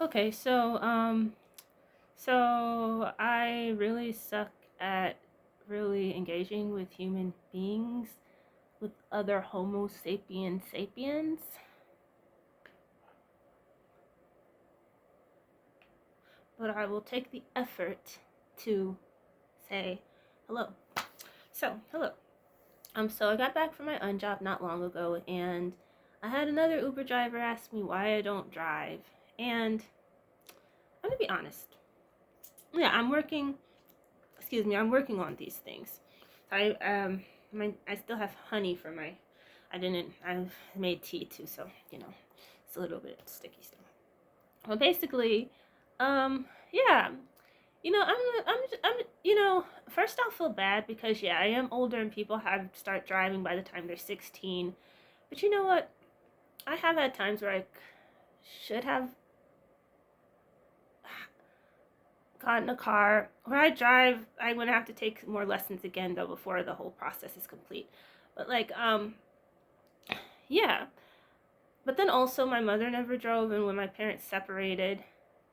Okay, so I really suck at really engaging with human beings, with other Homo sapiens sapiens, but I will take the effort to say hello. Hello. So I got back from my job not long ago, and I had another Uber driver ask me why I don't drive, and I'm gonna be honest. Yeah, I'm working on these things. So I still have honey for my. I've made tea too, so it's a little bit sticky still. Well, basically, yeah, first I'll feel bad because yeah, I am older and people have start driving by the time they're 16. But you know what? I have had times where I should have gotten a car. When I drive, I'm gonna have to take more lessons again though before the whole process is complete. But yeah. But then also my mother never drove, and when my parents separated,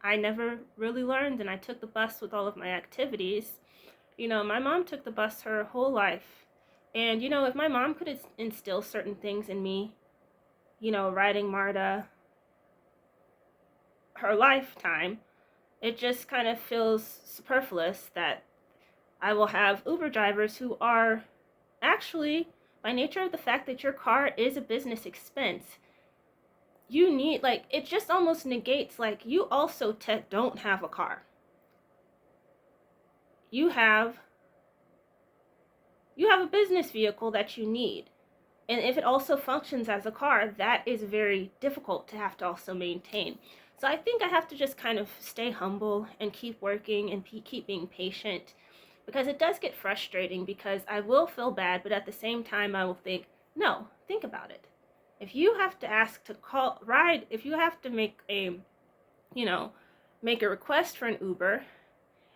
I never really learned, and I took the bus with all of my activities. My mom took the bus her whole life. And if my mom could instill certain things in me, riding MARTA her lifetime, it just kind of feels superfluous that I will have Uber drivers who are actually, by nature of the fact that your car is a business expense, you need, like, it just almost negates, like, you also don't have a car. You have a business vehicle that you need. And if it also functions as a car, that is very difficult to have to also maintain. So I think I have to just kind of stay humble and keep working and keep being patient, because it does get frustrating because I will feel bad, but at the same time I will think, no, think about it. If you have to ask to if you have to make a request for an Uber,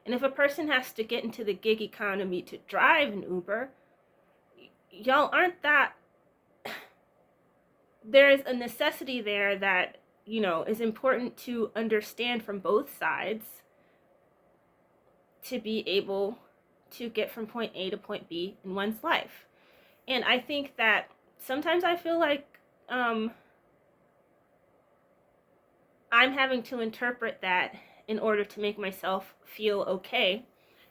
and if a person has to get into the gig economy to drive an Uber, y'all aren't that there's a necessity there that is important to understand from both sides to be able to get from point A to point B in one's life. And I think that sometimes I feel like I'm having to interpret that in order to make myself feel okay,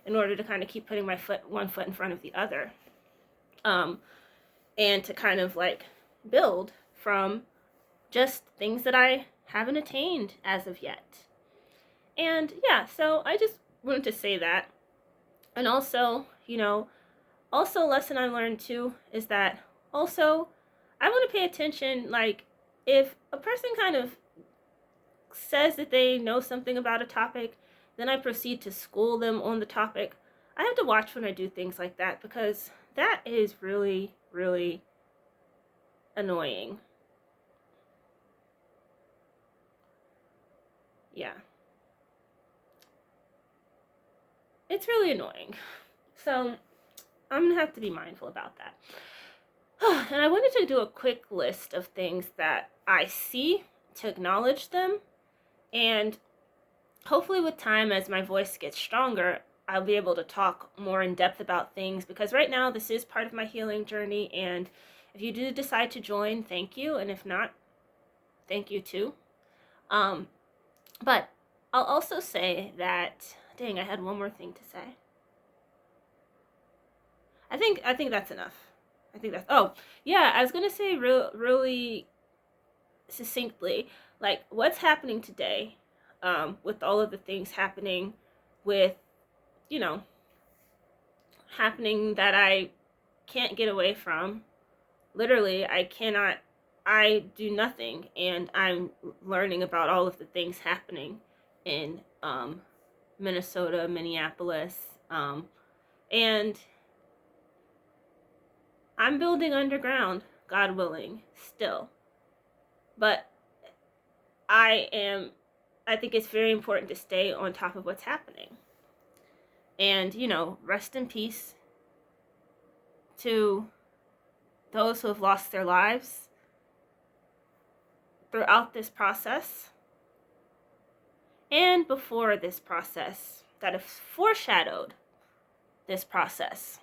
in order to kind of keep putting one foot in front of the other, and to kind of like build from just things that I haven't attained as of yet. And yeah, so I just wanted to say that. And also, also a lesson I learned too is that also I want to pay attention, like, if a person kind of says that they know something about a topic, then I proceed to school them on the topic. I have to watch when I do things like that, because that is really, really annoying. Yeah. It's really annoying. So I'm going to have to be mindful about that. And I wanted to do a quick list of things that I see to acknowledge them. And hopefully, with time, as my voice gets stronger, I'll be able to talk more in depth about things, because right now this is part of my healing journey. And if you do decide to join, thank you. And if not, thank you too. But I'll also say that, dang, I had one more thing to say. I think that's enough. Oh, yeah, I was going to say really succinctly, like, what's happening today, with all of the things happening with, you know, happening that I can't get away from. Literally, I do nothing, and I'm learning about all of the things happening in Minnesota, Minneapolis, and I'm building underground, God willing, still. But I think it's very important to stay on top of what's happening. And, rest in peace to those who have lost their lives throughout this process. and before this process that have foreshadowed this process.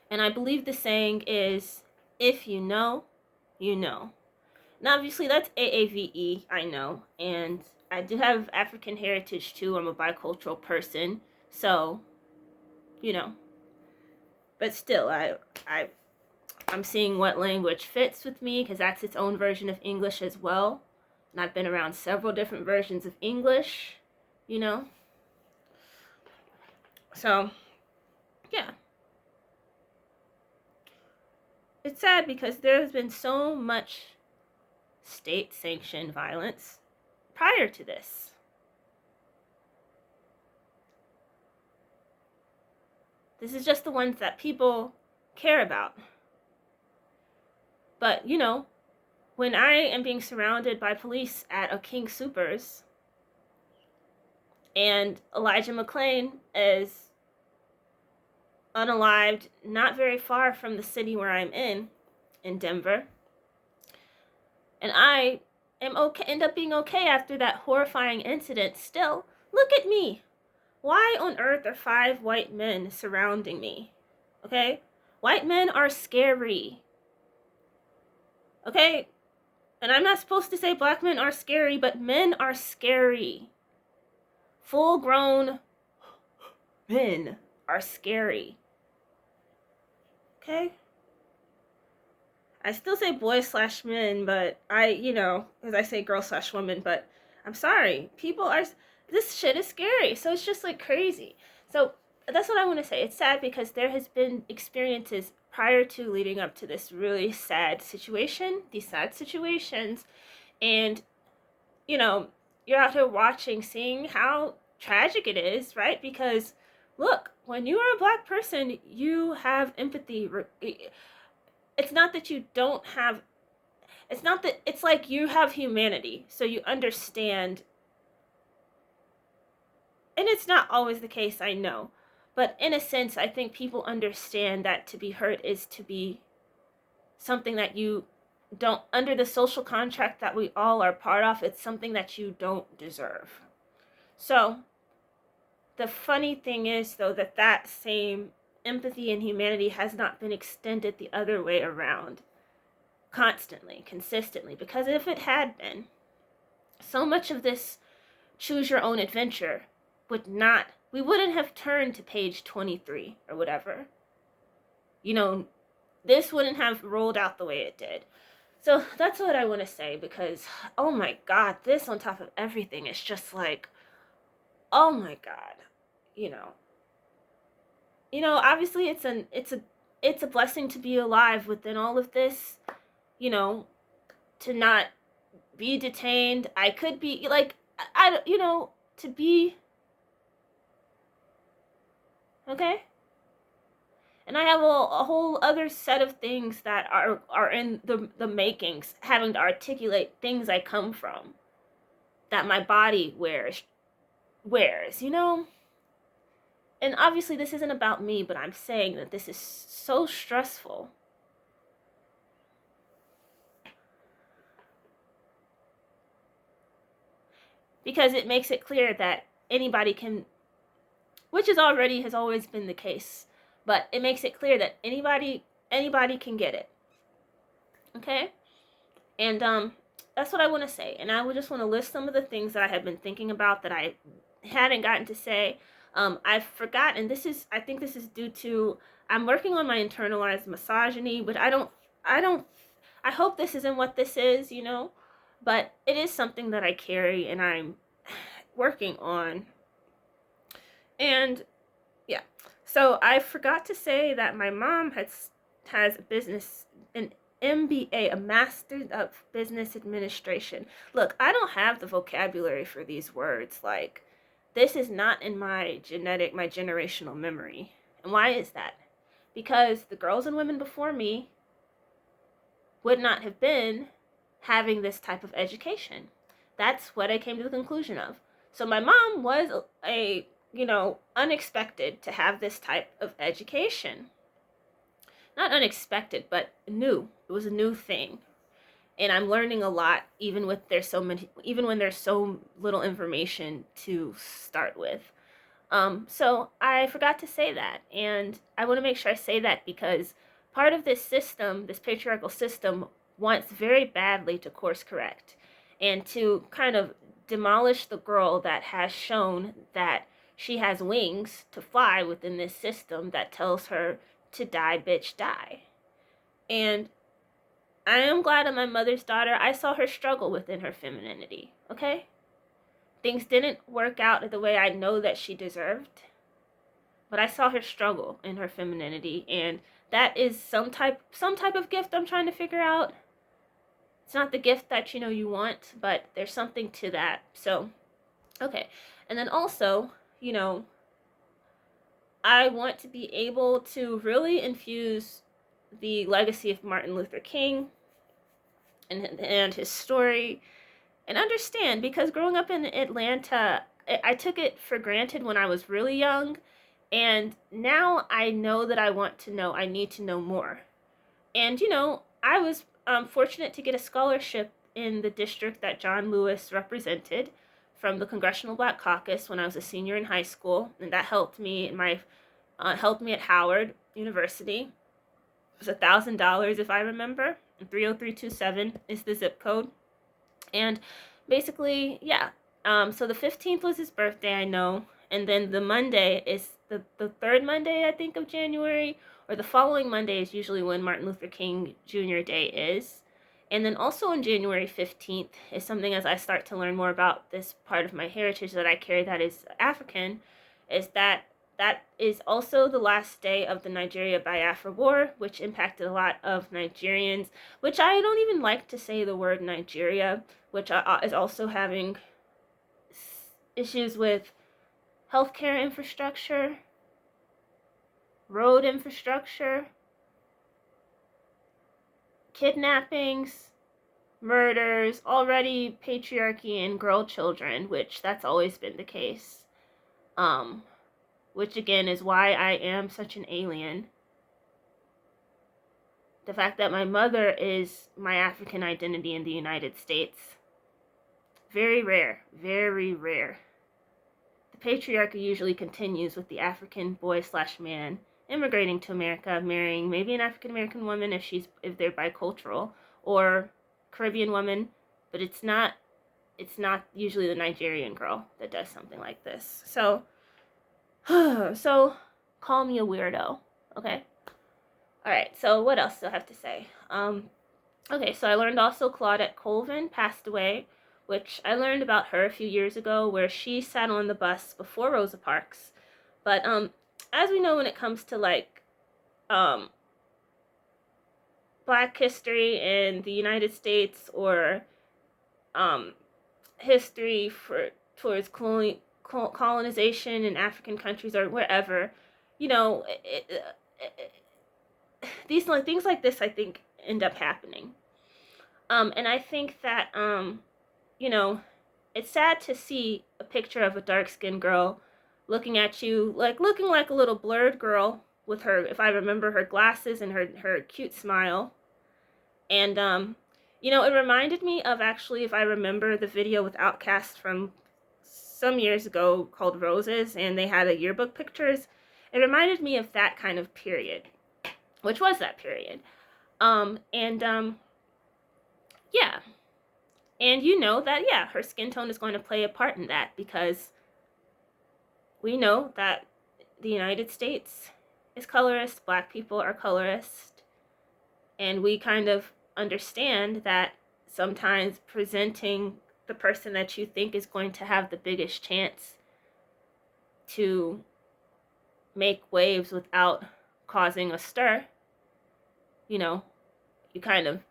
And I believe the saying is, if you know, you know. Now, obviously, that's AAVE, I know. And I do have African heritage, too. I'm a bicultural person. So, you know. But still, I'm seeing what language fits with me, because that's its own version of English as well. And I've been around several different versions of English, you know. So, yeah. It's sad because there has been so much state-sanctioned violence prior to this. This is just the ones that people care about. But, you know, when I am being surrounded by police at a King Soopers and Elijah McClain is unalived not very far from the city where I'm in Denver, and I am okay, end up being okay after that horrifying incident, still, look at me. Why on earth are 5 white men surrounding me? Okay? White men are scary. Okay? And I'm not supposed to say black men are scary, but men are scary. Full-grown men are scary. Okay? I still say boys/men, but because I say girl/woman, but I'm sorry. This shit is scary. So it's just like crazy. So that's what I want to say. It's sad because there has been experiences prior to leading up to this really sad situation, these sad situations, and, you're out here watching, seeing how tragic it is, right? Because, look, when you are a black person, you have empathy. It's not that you don't have, it's like you have humanity, so you understand. And it's not always the case, I know. But in a sense, I think people understand that to be hurt is to be something that you don't, under the social contract that we all are part of, it's something that you don't deserve. So, the funny thing is, though, that same empathy and humanity has not been extended the other way around. Constantly, consistently. Because if it had been, so much of this choose your own adventure we wouldn't have turned to page 23 or whatever. This wouldn't have rolled out the way it did. So that's what I want to say, because, oh my God, this on top of everything is just like, oh my God, obviously it's a blessing to be alive within all of this, to not be detained. I could be like, to be, okay? And I have a whole other set of things that are in the makings, having to articulate things I come from, that my body wears, And obviously this isn't about me, but I'm saying that this is so stressful. Because it makes it clear that anybody can, which has always been the case, but it makes it clear that anybody can get it. Okay? And that's what I want to say. And I would just want to list some of the things that I have been thinking about that I hadn't gotten to say. I forgot, and I think this is due to, I'm working on my internalized misogyny, but I hope this isn't what this is, but it is something that I carry and I'm working on. And yeah, so I forgot to say that my mom has a business, an MBA, a Master of Business Administration. Look, I don't have the vocabulary for these words. Like, this is not in my generational memory. And why is that? Because the girls and women before me would not have been having this type of education. That's what I came to the conclusion of. So my mom was unexpected to have this type of education. Not unexpected, but new. It was a new thing. and I'm learning a lot even with there's so many, even when there's so little information to start with. So I forgot to say that, and I want to make sure I say that because part of this system, this patriarchal system, wants very badly to course correct and to kind of demolish the girl that has shown that she has wings to fly within this system that tells her to die, bitch, die. And I am glad I'm my mother's daughter. I saw her struggle within her femininity, okay? Things didn't work out the way I know that she deserved, but I saw her struggle in her femininity, and that is some type of gift I'm trying to figure out. It's not the gift that you want, but there's something to that. So, okay. And then also, I want to be able to really infuse the legacy of Martin Luther King and his story and understand, because growing up in Atlanta, I took it for granted when I was really young, and now I know that I want to know. I need to know more. And I was fortunate to get a scholarship in the district that John Lewis represented from the Congressional Black Caucus when I was a senior in high school, and that helped me helped me at Howard University. It was $1,000 if I remember. 30327 is the zip code. And basically, yeah. So the 15th was his birthday, I know. And then the Monday is the third Monday, I think, of January. Or the following Monday is usually when Martin Luther King Jr. Day is. And then also on January 15th is something, as I start to learn more about this part of my heritage that I carry that is African, is that is also the last day of the Nigeria-Biafra War, which impacted a lot of Nigerians, which I don't even like to say the word Nigeria, which is also having issues with healthcare infrastructure, road infrastructure, kidnappings, murders, already patriarchy and girl children, which that's always been the case. Which again is why I am such an alien. The fact that my mother is my African identity in the United States. Very rare. Very rare. The patriarchy usually continues with the African boy/man immigrating to America, marrying maybe an African American woman if they're bicultural, or Caribbean woman, but it's not usually the Nigerian girl that does something like this. So call me a weirdo, okay? Alright, so what else do I have to say? Okay, so I learned also Claudette Colvin passed away, which I learned about her a few years ago, where she sat on the bus before Rosa Parks. But as we know, when it comes to Black history in the United States, or history towards colonization in African countries or wherever, these things like this, I think, end up happening. And I think that it's sad to see a picture of a dark-skinned girl looking at you, looking like a little blurred girl with her, if I remember, her glasses and her cute smile. And it reminded me of, actually, if I remember, the video with Outkast from some years ago called Roses, and they had yearbook pictures. It reminded me of that kind of period, which was that period. Yeah. And that, her skin tone is going to play a part in that, because we know that the United States is colorist, Black people are colorist, and we kind of understand that sometimes presenting the person that you think is going to have the biggest chance to make waves without causing a stir, you kind of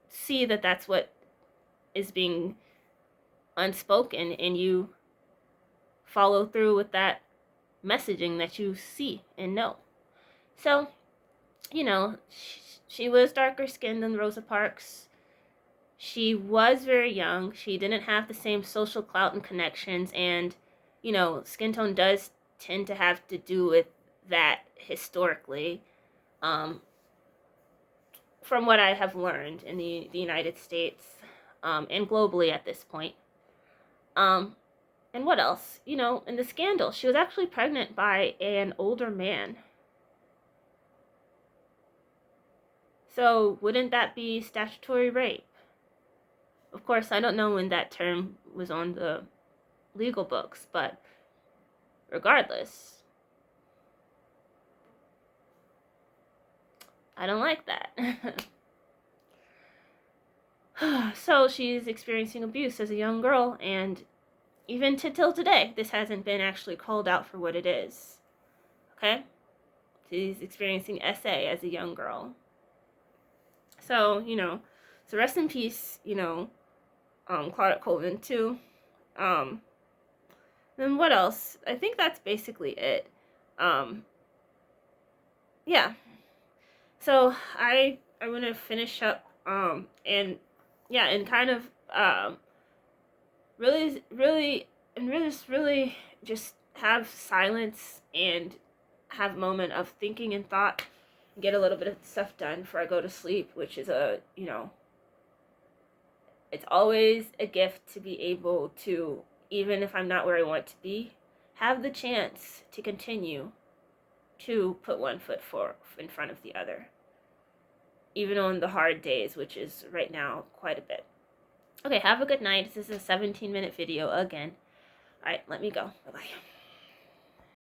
see that that's what is being unspoken, and you follow through with that messaging that you see and know. So, she was darker skinned than Rosa Parks. She was very young. She didn't have the same social clout and connections, and skin tone does tend to have to do with that historically. from what I have learned in the United States, and globally at this point. And what else? You know, in the scandal, she was actually pregnant by an older man. So wouldn't that be statutory rape? Of course, I don't know when that term was on the legal books, but regardless, I don't like that. So she's experiencing abuse as a young girl, and even till today, this hasn't been actually called out for what it is. Okay? She's experiencing SA as a young girl. So, you know, so rest in peace, you know, Claudette Colvin too. Then what else? I think that's basically it. Yeah. So I'm gonna finish up and yeah, and kind of really just have silence and have a moment of thinking and thought, and get a little bit of stuff done before I go to sleep, which is it's always a gift to be able to, even if I'm not where I want to be, have the chance to continue to put one foot in front of the other, even on the hard days, which is right now quite a bit. Okay, have a good night. This is a 17-minute video again. All right, let me go. Bye-bye.